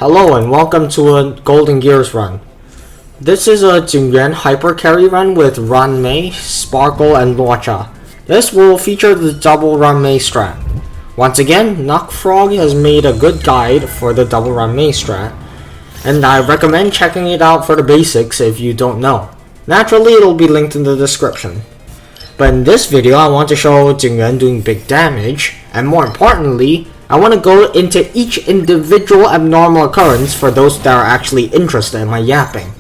Hello and welcome to a Golden Gears run. This is a Jingyuan Hyper Carry run with Ruan Mei, Sparkle, and Luocha. This will feature the Double Ruan Mei strat. Once again, Knockfrog has made a good guide for the Double Ruan Mei strat, and I recommend checking it out for the basics if you don't know. Naturally, it'll be linked in the description. But in this video, I want to show Jingyuan doing big damage, and more importantly, I want to go into each individual abnormal occurrence for those that are actually interested in my yapping.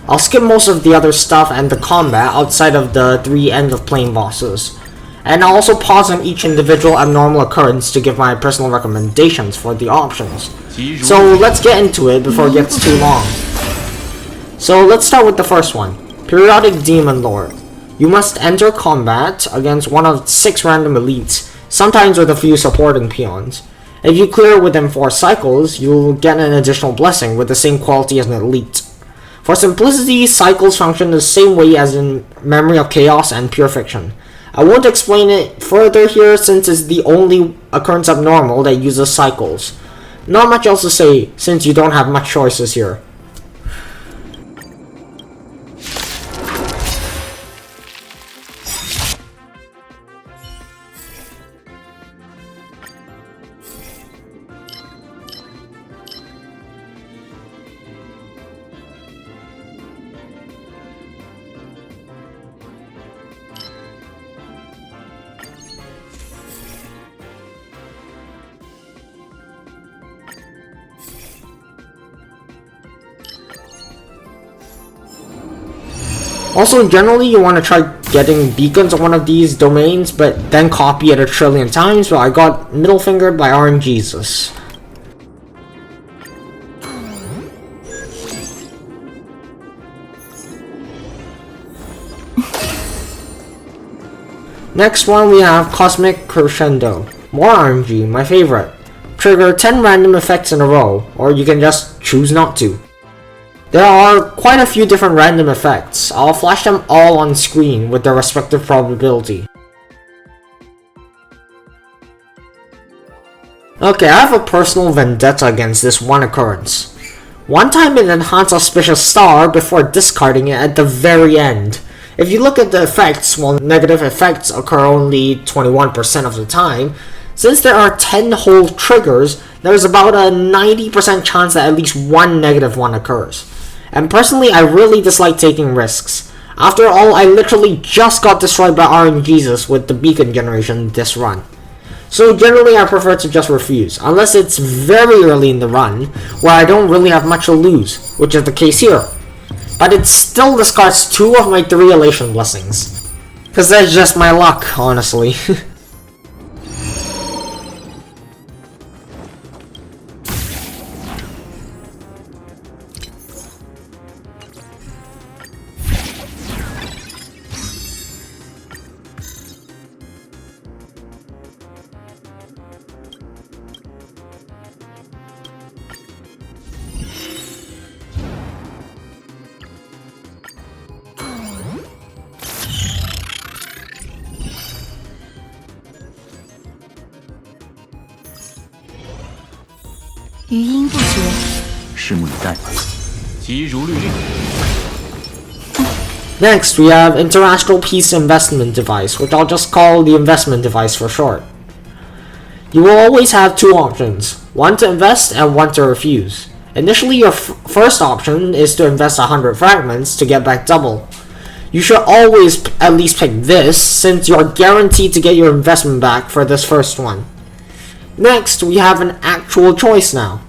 I'll skip most of the other stuff and the combat outside of the 3 end of plane bosses. And I'll also pause on each individual abnormal occurrence to give my personal recommendations for the options. So let's get into it before it gets too long. So let's start with the first one. Periodic Demon Lord. You must enter combat against one of 6 random elites, sometimes with a few supporting peons. If you clear within 4 cycles, you'll get an additional blessing with the same quality as an elite. For simplicity, cycles function the same way as in Memory of Chaos and Pure Fiction. I won't explain it further here since it's the only occurrence abnormal that uses cycles. Not much else to say since you don't have much choices here. Also, generally you want to try getting beacons on one of these domains, but then copy it a trillion times, but I got middle fingered by RNGesus. Next one we have Cosmic Crescendo. More RNG, my favorite. Trigger 10 random effects in a row, or you can just choose not to. There are quite a few different random effects. I'll flash them all on screen with their respective probability. Okay, I have a personal vendetta against this one occurrence. One time it enhanced Auspicious Star before discarding it at the very end. If you look at the effects, while negative effects occur only 21% of the time, since there are 10 whole triggers, there's about a 90% chance that at least one negative one occurs. And personally, I really dislike taking risks. After all, I literally just got destroyed by RNGesus with the beacon generation this run. So generally I prefer to just refuse, unless it's very early in the run, where I don't really have much to lose, which is the case here. But it still discards 2 of my 3 elation blessings. Cause that's just my luck, honestly. Next, we have Interastral Peace Investment Device, which I'll just call the investment device for short. You will always have 2 options, one to invest and one to refuse. Initially, your first option is to invest 100 fragments to get back double. You should always at least pick this, since you're guaranteed to get your investment back for this first one. Next, we have an actual choice now.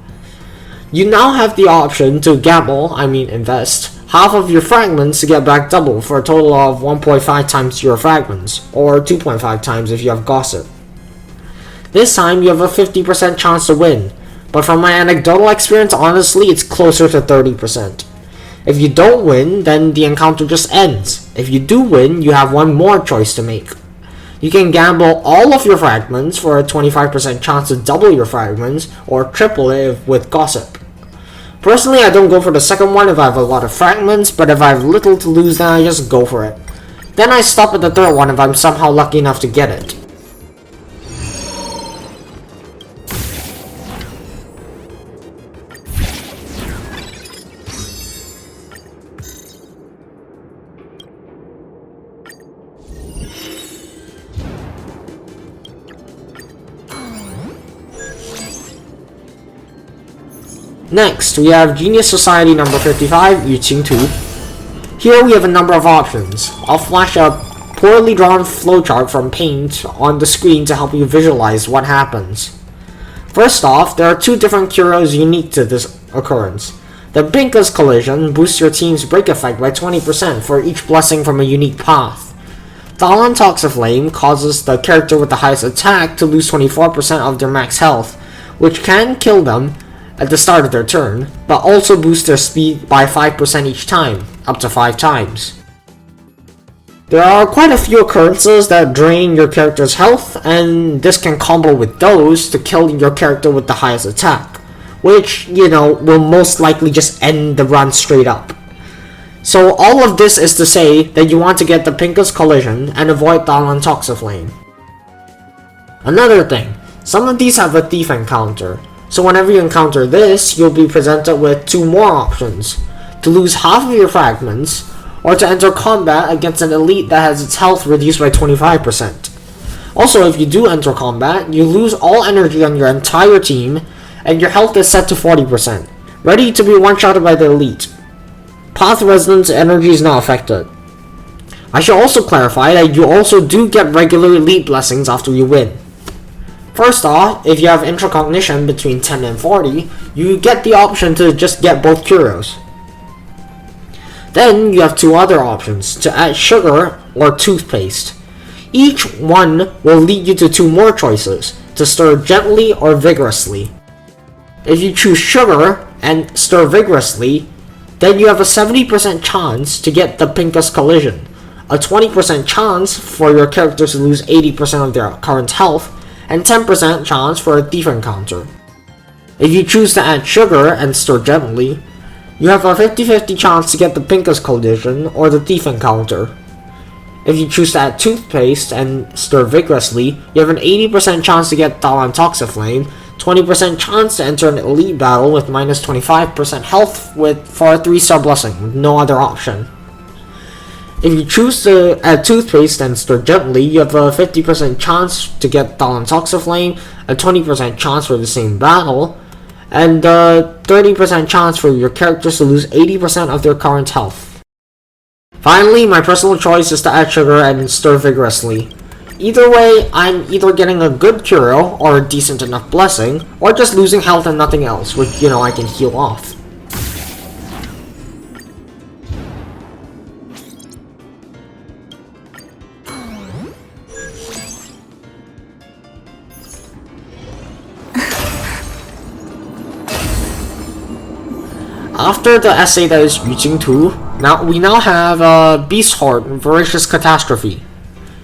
You now have the option to invest, half of your fragments to get back double for a total of 1.5 times your fragments, or 2.5 times if you have Gossip. This time you have a 50% chance to win, but from my anecdotal experience, honestly, it's closer to 30%. If you don't win, then the encounter just ends. If you do win, you have one more choice to make. You can gamble all of your fragments for a 25% chance to double your fragments, or triple it with Gossip. Personally, I don't go for the second one if I have a lot of fragments, but if I have little to lose, then I just go for it. Then I stop at the third one if I'm somehow lucky enough to get it. Next, we have Genius Society number 55, Qingtu. Here we have a number of options. I'll flash a poorly drawn flowchart from Paint on the screen to help you visualize what happens. First off, there are two different Curios unique to this occurrence. The Binka's Collision boosts your team's break effect by 20% for each blessing from a unique path. Thalan Toxiflame causes the character with the highest attack to lose 24% of their max health, which can kill them at the start of their turn, but also boosts their speed by 5% each time, up to 5 times. There are quite a few occurrences that drain your character's health, and this can combo with those to kill your character with the highest attack, which, will most likely just end the run straight up. So all of this is to say that you want to get the Pinka's Collision and avoid Thalan Toxiflame. Another thing, some of these have a Thief encounter, so whenever you encounter this, you'll be presented with 2 more options: to lose half of your fragments, or to enter combat against an elite that has its health reduced by 25%. Also, if you do enter combat, you lose all energy on your entire team, and your health is set to 40%, ready to be one-shotted by the elite. Path Resonance energy is not affected. I should also clarify that you also do get regular elite blessings after you win. First off, if you have Intracognition between 10 and 40, you get the option to just get both Curios. Then you have 2 other options, to add sugar or toothpaste. Each one will lead you to 2 more choices, to stir gently or vigorously. If you choose sugar and stir vigorously, then you have a 70% chance to get the Pinka's Collision, a 20% chance for your character to lose 80% of their current health, and 10% chance for a Thief encounter. If you choose to add sugar and stir gently, you have a 50-50 chance to get the Pinka's Collision or the Thief encounter. If you choose to add toothpaste and stir vigorously, you have an 80% chance to get Thalan Toxiflame, 20% chance to enter an elite battle with minus 25% health for a 3-star blessing, with no other option. If you choose to add toothpaste and stir gently, you have a 50% chance to get Thalan Toxiflame, a 20% chance for the same battle, and a 30% chance for your characters to lose 80% of their current health. Finally, my personal choice is to add sugar and stir vigorously. Either way, I'm either getting a good Curio or a decent enough blessing, or just losing health and nothing else, which, I can heal off. After the essay that is Qingtu, we now have Beast Horde, Voracious Catastrophe.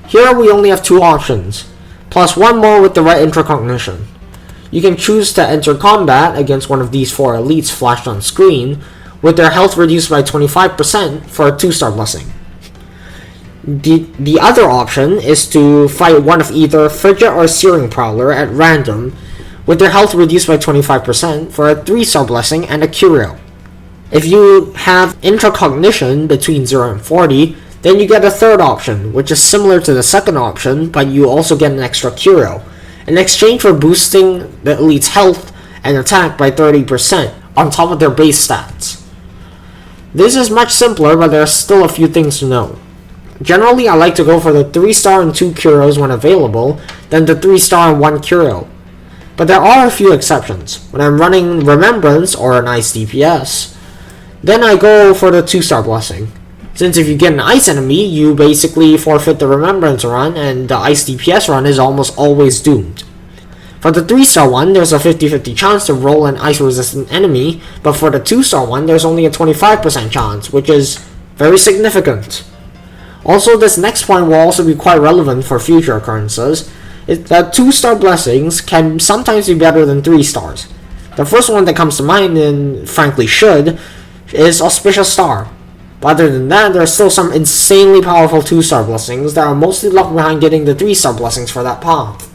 Here we only have 2 options, plus 1 more with the right Intracognition. You can choose to enter combat against one of these 4 elites flashed on screen, with their health reduced by 25% for a 2-star blessing. The other option is to fight one of either Frigid or Searing Prowler at random, with their health reduced by 25% for a 3-star blessing and a Curio. If you have Intracognition between 0 and 40, then you get a third option, which is similar to the second option, but you also get an extra Curio, in exchange for boosting the elite's health and attack by 30% on top of their base stats. This is much simpler, but there are still a few things to know. Generally, I like to go for the 3-star and 2 Curios when available, then the 3-star and 1 Curio. But there are a few exceptions. When I'm running Remembrance or an Ice DPS, then I go for the 2-star blessing. Since if you get an Ice enemy, you basically forfeit the Remembrance run, and the Ice DPS run is almost always doomed. For the 3-star one, there's a 50-50 chance to roll an Ice-resistant enemy, but for the 2-star one, there's only a 25% chance, which is very significant. Also, this next point will also be quite relevant for future occurrences, is that 2-star blessings can sometimes be better than 3 stars. The first one that comes to mind, and frankly should, is Auspicious Star. But other than that, there are still some insanely powerful 2-star blessings that are mostly locked behind getting the 3-star blessings for that path.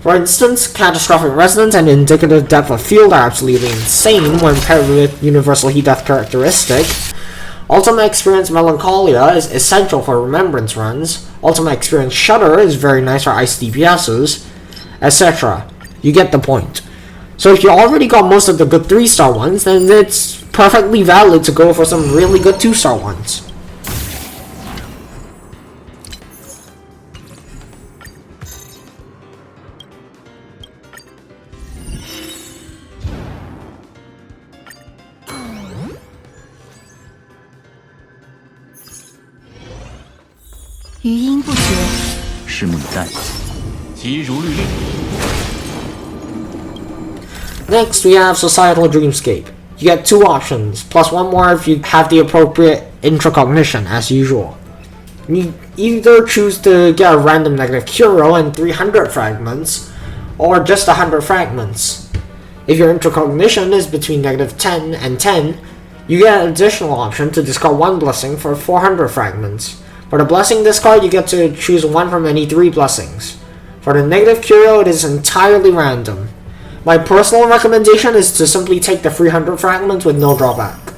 For instance, Catastrophic Resonance and Indicative Depth of Field are absolutely insane when paired with Universal Heat Death characteristic. Ultimate Experience Melancholia is essential for Remembrance runs. Ultimate Experience Shudder is very nice for Ice DPSs, etc. You get the point. So if you already got most of the good 3-star ones, then it's perfectly valid to go for some really good 2-star ones. Next, we have Societal Dreamscape. You get 2 options, plus 1 more if you have the appropriate intracognition, as usual. You either choose to get a random negative Curio and 300 fragments, or just 100 fragments. If your intracognition is between negative 10 and 10, you get an additional option to discard 1 blessing for 400 fragments. For the blessing discard, you get to choose 1 from any 3 blessings. For the negative Curio, it is entirely random. My personal recommendation is to simply take the 300 fragments with no drawback.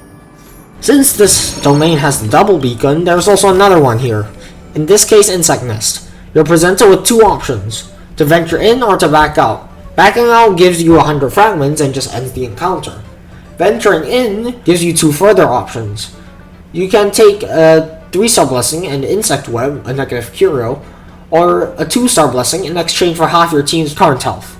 Since this domain has the double beacon, there's also another one here. In this case, Insect Nest. You're presented with 2 options, to venture in or to back out. Backing out gives you 100 fragments and just ends the encounter. Venturing in gives you 2 further options. You can take a 3-star blessing and Insect Web, a negative Curio, or a 2-star blessing in exchange for half your team's current health.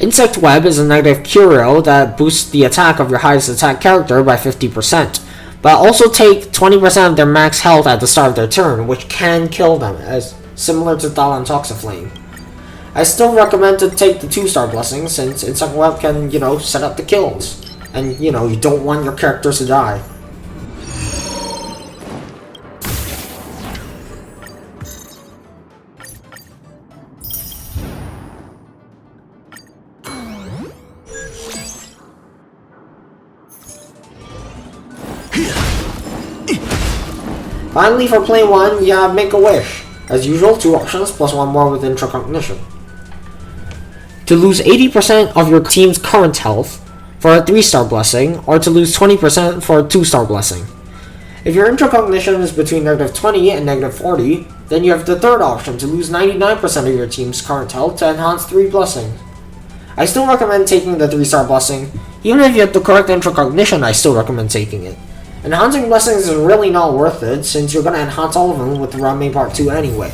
Insect Web is a negative Curio that boosts the attack of your highest attack character by 50%, but also take 20% of their max health at the start of their turn, which can kill them, as similar to Dalan Toxiflame. I still recommend to take the 2-star blessing, since Insect Web can, set up the kills, and, you don't want your characters to die. Finally, for play 1, you have Make a Wish. As usual, 2 options plus 1 more with intracognition. To lose 80% of your team's current health for a 3-star blessing, or to lose 20% for a 2-star blessing. If your intracognition is between negative 20 and negative 40, then you have the third option to lose 99% of your team's current health to enhance 3 blessings. I still recommend taking the 3-star blessing. Even if you have the correct intracognition, I still recommend taking it. Enhancing blessings is really not worth it, since you're gonna enhance all of them with the Ruan Mei Part 2 anyway.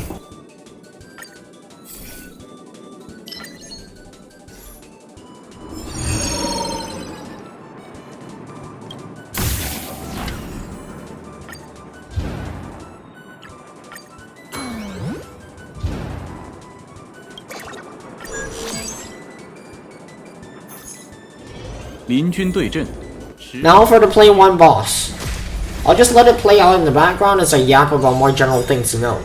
Now for the play 1 boss. I'll just let it play out in the background as I yap about more general things to know.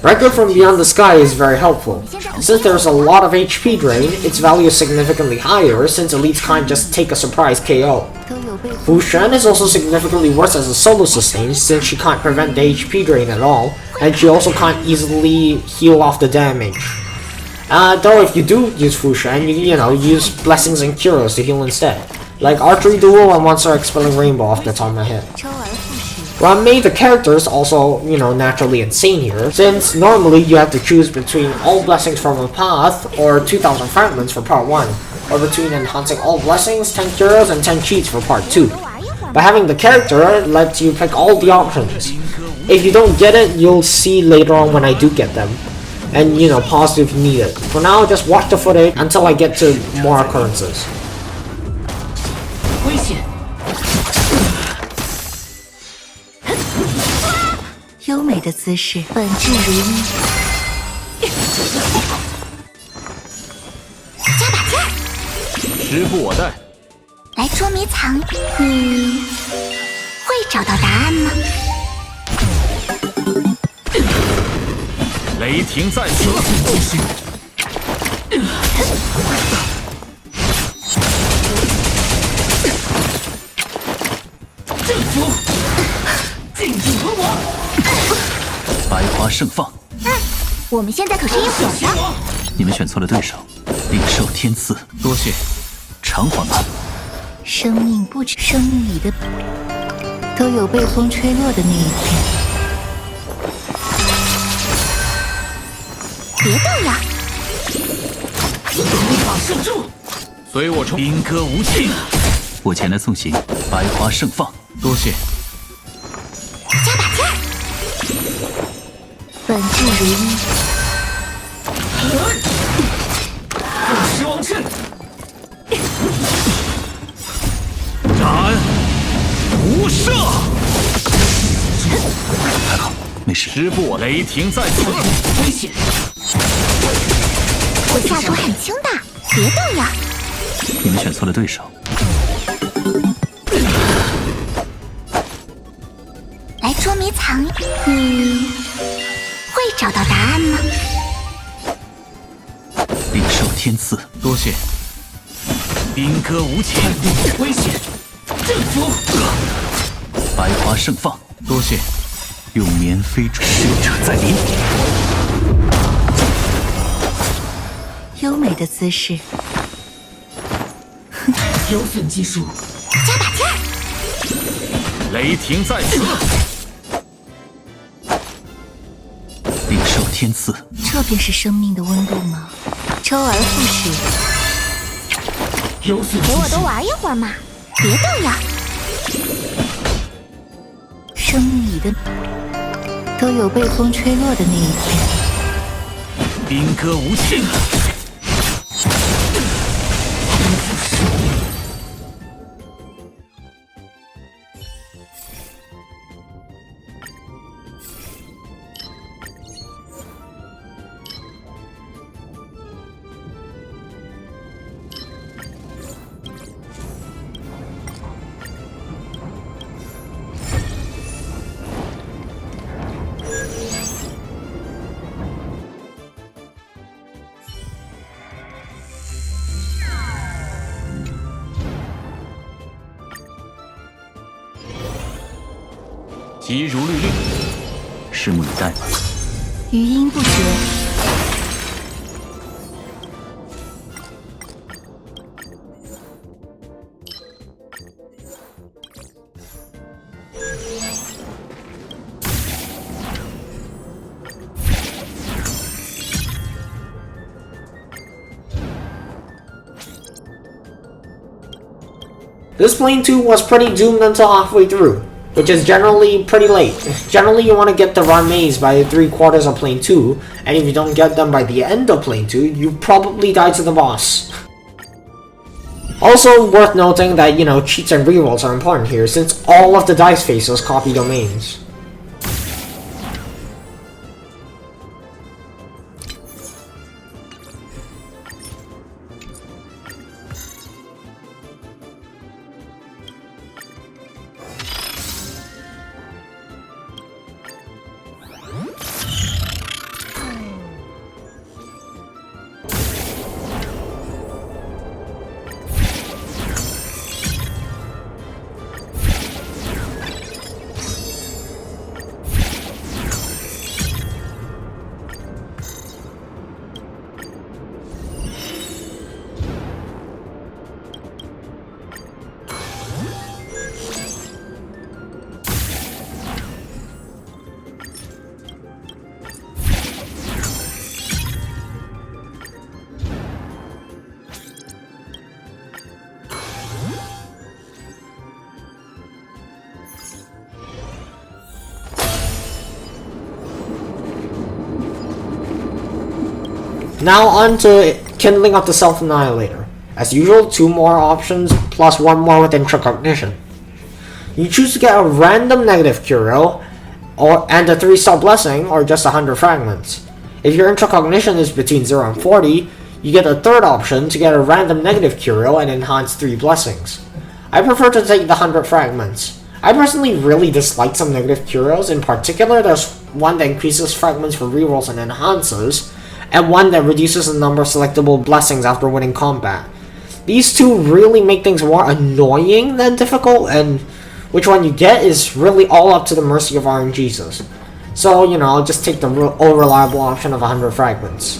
Record from Beyond the Sky is very helpful. Since there's a lot of HP drain, its value is significantly higher since elites can't just take a surprise KO. Fu Shen is also significantly worse as a solo sustain since she can't prevent the HP drain at all, and she also can't easily heal off the damage. Though if you do use Fu Shen, use Blessings and Curios to heal instead. Like Archery Duel and One Star Expelling Rainbow off the top of my head. Ruan Mei, the character, is also, naturally insane here, since normally you have to choose between all blessings from a path or 2000 fragments for part 1, or between enhancing all blessings, 10 curios, and 10 cheats for part 2. But having the character lets you pick all the options. If you don't get it, you'll see later on when I do get them. And, pause if you need it. For now, just watch the footage until I get to more occurrences. 危险！优美的姿势，本质如一。加把劲儿！师傅我带。来捉迷藏，你会找到答案吗？雷霆再起！征服，尽情吞我！百花盛放。我们现在可是一伙的。你们选错了对手，领受天赐。多谢。偿还吧。生命不止，生命里的都有被风吹落的那一天。别动呀！立马守住！随我冲！兵戈无情，我前来送行，百花盛放，多谢。加把劲儿！本质如一。十王阵，斩无赦。还好，没事。师部雷霆在此，危险！我下手很轻的，别动摇。你们选错了对手。来捉迷藏，你会找到答案吗？领受天赐，多谢。兵戈无情，危险！阵符，百花盛放，多谢。用棉飞竹，逝者在临。优美的姿势，有损技术，加把劲儿！雷霆在此，领受天赐。这便是生命的温度吗？周而复始，有损，给我多玩一会儿嘛，别动摇。生命里的都有被风吹落的那一天。兵戈无情。急如律令，拭目以待吧。余音不绝。This plane 2 was pretty doomed until halfway through, which is generally pretty late. Generally, you want to get the Ruan Meis by 3/4 of plane 2, and if you don't get them by the end of plane 2, you probably die to the boss. Also worth noting that, cheats and rerolls are important here, since all of the dice faces copy domains. Now on to Kindling of the Self-Annihilator. As usual, 2 more options, plus 1 more with Intracognition. You choose to get a random negative Curio, and a 3-star blessing, or just 100 fragments. If your Intracognition is between 0 and 40, you get a third option to get a random negative Curio and enhance 3 blessings. I prefer to take the 100 fragments. I personally really dislike some negative Curios. In particular, there's one that increases fragments for rerolls and enhances, and one that reduces the number of selectable blessings after winning combat. These two really make things more annoying than difficult, and which one you get is really all up to the mercy of RNGs. So, I'll just take the reliable option of 100 fragments.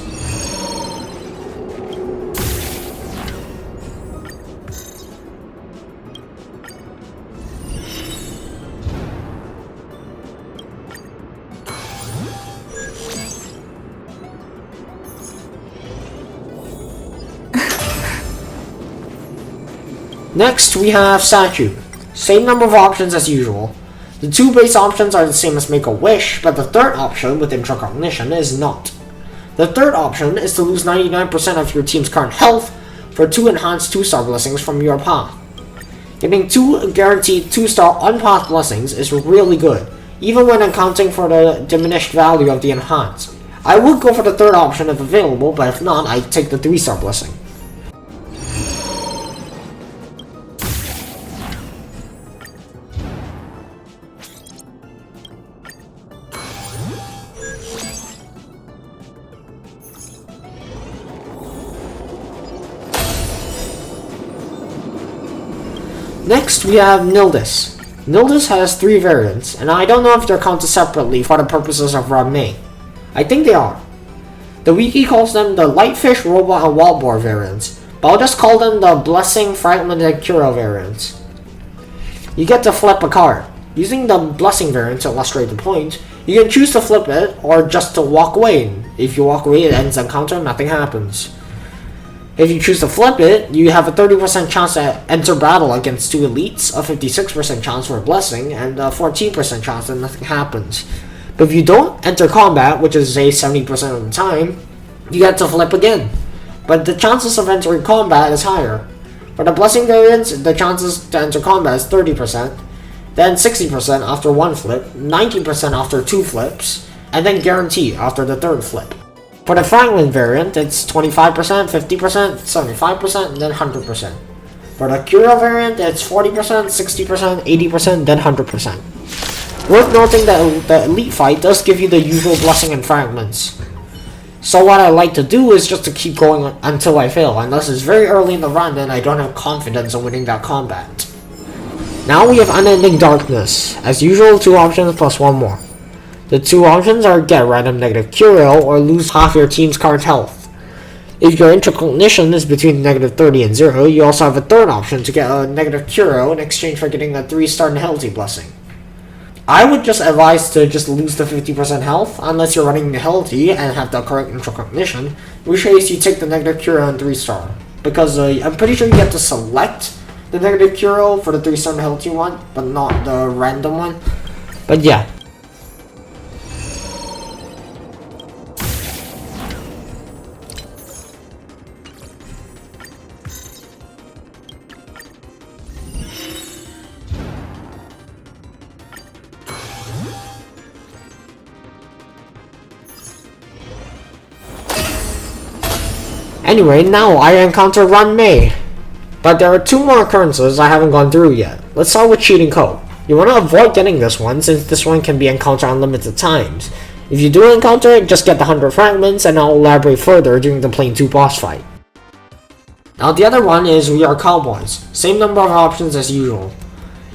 Next, we have Statue. Same number of options as usual. The two base options are the same as Make a Wish, but the third option with Intracognition is not. The third option is to lose 99% of your team's current health for 2 enhanced 2-star blessings from your path. Getting 2 guaranteed 2-star unpath blessings is really good, even when accounting for the diminished value of the enhanced. I would go for the third option if available, but if not, I'd take the 3-star blessing. Next, we have Nildis. Nildis has 3 variants, and I don't know if they're counted separately for the purposes of Ruan Mei. I think they are. The wiki calls them the Lightfish, Robot, and Wild Boar variants, but I'll just call them the Blessing, Fragment, and Curio variants. You get to flip a card. Using the Blessing variant to illustrate the point, you can choose to flip it, or just to walk away. If you walk away, it ends the encounter, nothing happens. If you choose to flip it, you have a 30% chance to enter battle against 2 elites, a 56% chance for a blessing, and a 14% chance that nothing happens. But if you don't enter combat, which is say 70% of the time, you get to flip again. But the chances of entering combat is higher. For the blessing variants, the chances to enter combat is 30%, then 60% after 1 flip, 90% after 2 flips, and then guarantee after the 3rd flip. For the Fragment variant, it's 25%, 50%, 75%, and then 100%. For the Curio variant, it's 40%, 60%, 80%, then 100%. Worth noting that the Elite fight does give you the usual Blessing and Fragments. So what I like to do is just to keep going until I fail, unless it's very early in the run and I don't have confidence in winning that combat. Now we have Unending Darkness. As usual, 2 options plus 1 more. The 2 options are get random negative Curio or lose half your team's card health. If your Intracognition is between negative 30 and 0, you also have a 3rd option to get a negative Curio in exchange for getting a 3-star Nihility blessing. I would just advise to just lose the 50% health, unless you're running Nihility and have the correct Intracognition, in which case you take the negative Curio and 3-star. Because I'm pretty sure you get to select the negative Curio for the 3-star Nihility one, but not the random one. But yeah. Anyway, now I encounter Ruan Mei. But there are 2 more occurrences I haven't gone through yet. Let's start with Cheating Code. You want to avoid getting this one, since this one can be encountered unlimited times. If you do encounter it, just get the 100 fragments, and I'll elaborate further during the Plane 2 boss fight. Now the other one is We Are Cowboys. Same number of options as usual.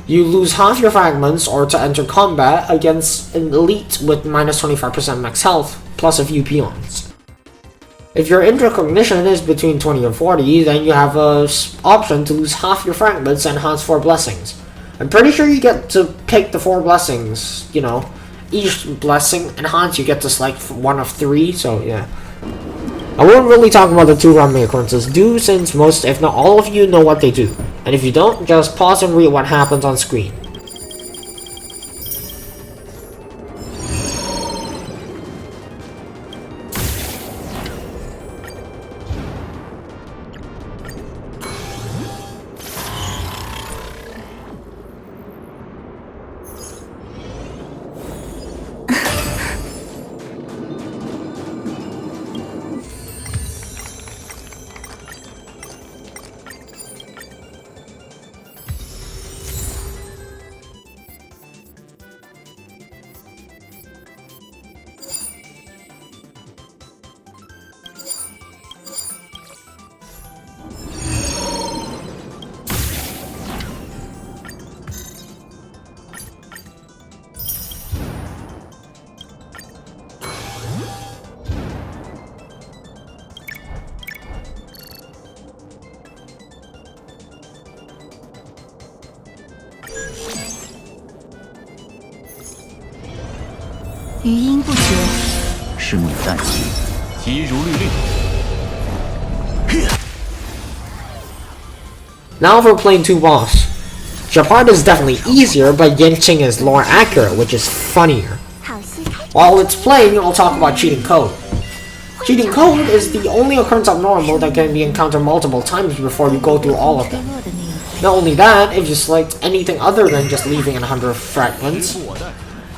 You lose half your fragments or to enter combat against an elite with minus 25% max health, plus a few peons. If your Intracognition is between 20 and 40, then you have an option to lose half your fragments and enhance 4 blessings. I'm pretty sure you get to pick the 4 blessings, you know. Each blessing enhance, you get to select 1 of 3, so yeah. I won't really talk about the 2 Ruan Mei occurrences due, since most, if not all of you, know what they do. And if you don't, just pause and read what happens on screen.余音不绝，拭目以待，即如律令。Now for playing 2 boss. Japard is definitely easier, but Yanqing is more accurate, which is funnier. While it's playing, I'll talk about cheating code. Cheating code is the only occurrence of normal that can be encountered multiple times before you go through all of them. Not only that, if you select anything other than just leaving 100 fragments,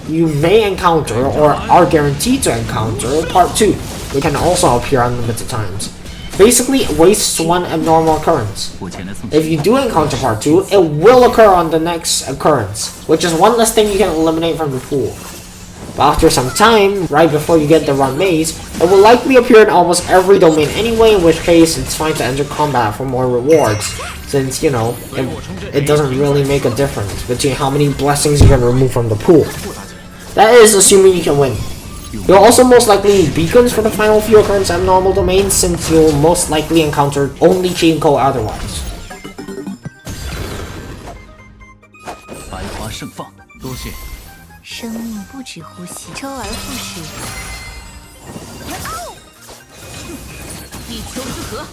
you may encounter, or are guaranteed to encounter, part 2, which can also appear unlimited times. Basically, it wastes 1 abnormal occurrence. If you do encounter part 2, it will occur on the next occurrence, which is 1 less thing you can eliminate from the pool. But after some time, right before you get the Ruan Meis, it will likely appear in almost every domain anyway, in which case it's fine to enter combat for more rewards, since, you know, it doesn't really make a difference between how many blessings you can remove from the pool. That is assuming you can win. You'll also most likely need beacons for the final few occurrence abnormal domains, since you'll most likely encounter only cheating code otherwise. 白花盛放，多谢。生命不止呼吸，周而复始。地球之河，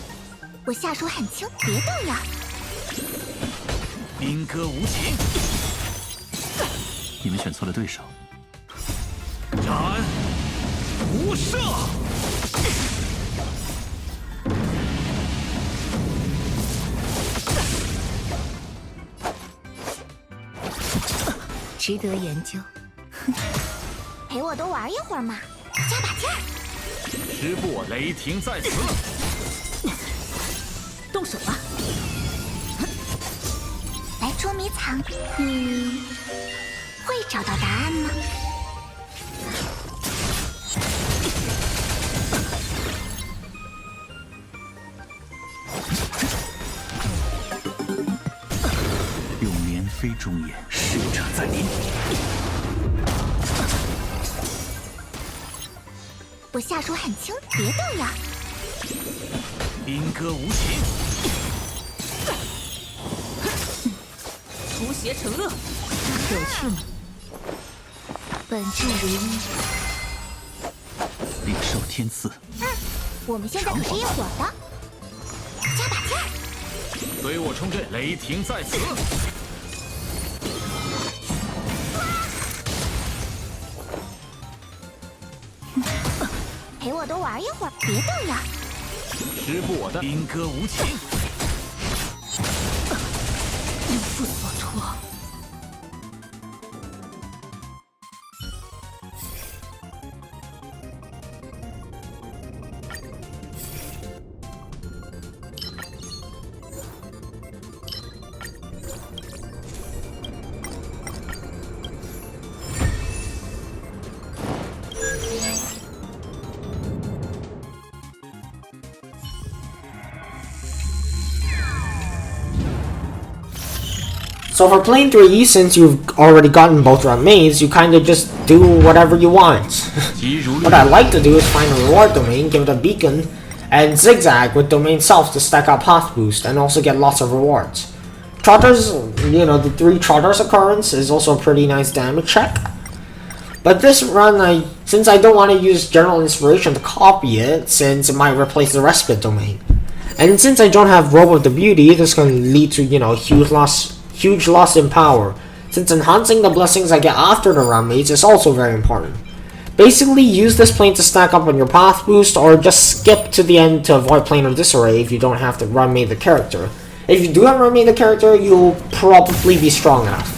我下手很轻，别动呀！兵戈无情，你们选错了对手。斩无赦。值得研究。陪我多玩一会儿嘛，加把劲儿！时不我雷霆在此，动手吧！来捉迷藏，你会找到答案吗？用绵飞中眼，使者在临。我下手很轻，别动呀！兵戈无情，除邪成乐，有趣吗？本质如一。领受天赐。我们现在可是一伙的，加把劲儿！随我冲阵，雷霆在此。陪我多玩一会儿，别动呀！时不我的兵戈无情，一负所托。So for playing 3, since you've already gotten both Ruan Meis, you kinda just do whatever you want. What I like to do is find a reward domain, give it a beacon, and zigzag with domain self to stack up path boost and also get lots of rewards. Trotters, you know, the 3 Trotters occurrence is also a pretty nice damage check. But this run, since I don't want to use General Inspiration to copy it, since it might replace the Respite domain. And since I don't have Robe of the Beauty, this can lead to, you know, huge loss in power, since enhancing the blessings I get after the Ruan Meis is also very important. Basically, use this plane to stack up on your path boost, or just skip to the end to avoid planar disarray if you don't have to Ruan Mei the character. If you do have Ruan Mei the character, you'll probably be strong enough.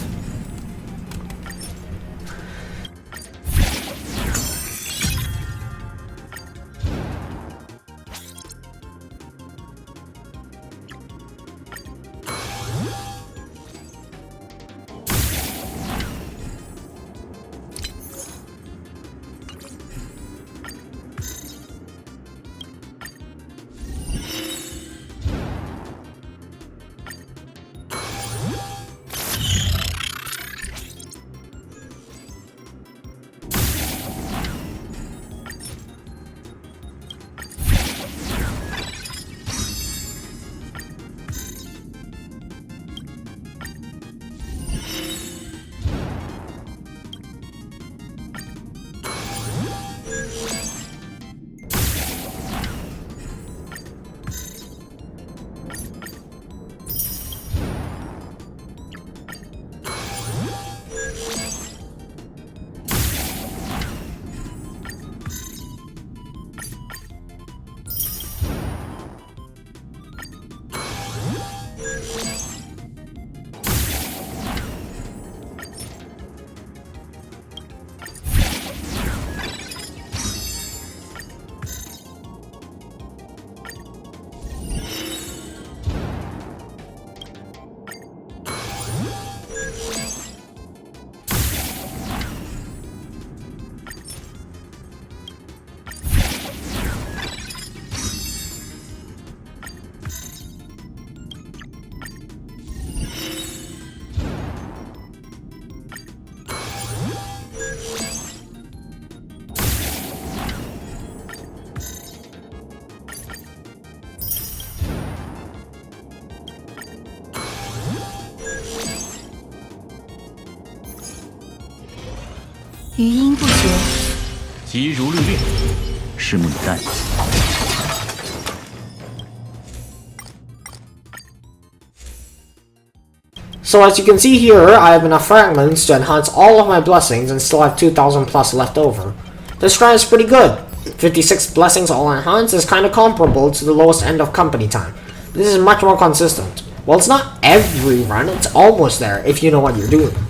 余音不绝。急如律令，拭目以待。So as you can see here, I have enough fragments to enhance all of my blessings and still have 2000 plus left over. This strat is pretty good. 56 blessings all enhanced is kinda comparable to the lowest end of company time. This is much more consistent. Well, it's not every run, it's almost there if you know what you're doing. "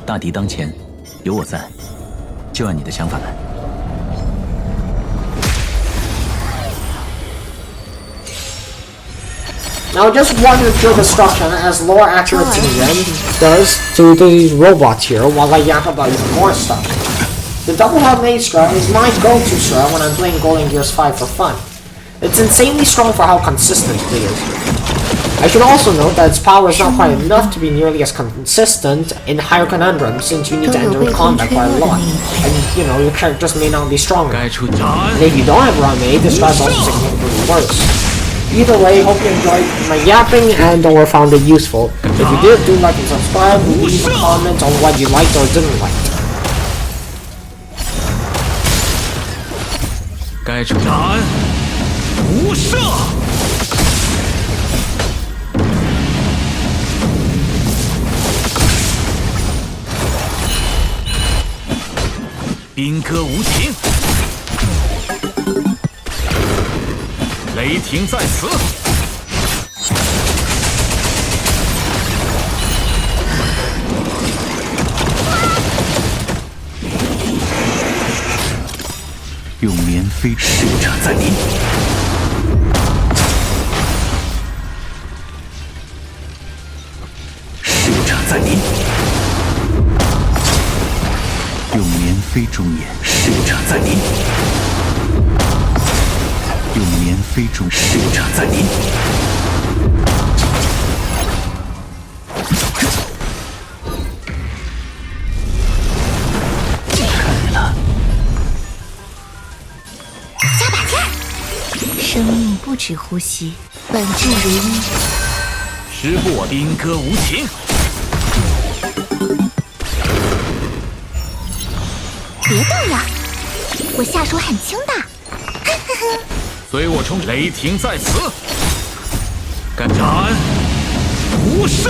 大敌当前，有我在，就按你的想法来。" Now just wander through destruction as lore accurate Qingren does to these robots here while I yap about even more stuff. The Double Ruan Mei strat is my go-to strat when I'm playing Golden Gears 5 for fun. It's insanely strong for how consistent it is. I should also note that its power is not quite enough to be nearly as consistent in higher conundrums since you need to enter combat quite a lot, and you know, your characters may not be strong enough. And if you don't have Ruan Mei, this strat is also significantly worse. Either way, hope you enjoyed my yapping and or found it useful. If you did, do like and subscribe, leave a comment on what you liked or didn't like. 该出答案，无赦！兵戈无情。 雷霆在此，用棉飞使者在临，使者在临，用棉飞中眼，使者在临。 用棉飞中使者在临，开了。加把劲儿！生命不止呼吸，本质如一。时不我兵戈无情，别动呀，我下手很轻的。随我冲！雷霆在此，该答案无赦。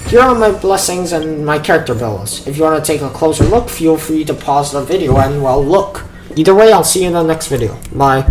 Here are my blessings and my character builds. If you want to take a closer look, feel free to pause the video and, well, look. Either way, I'll see you in the next video. Bye.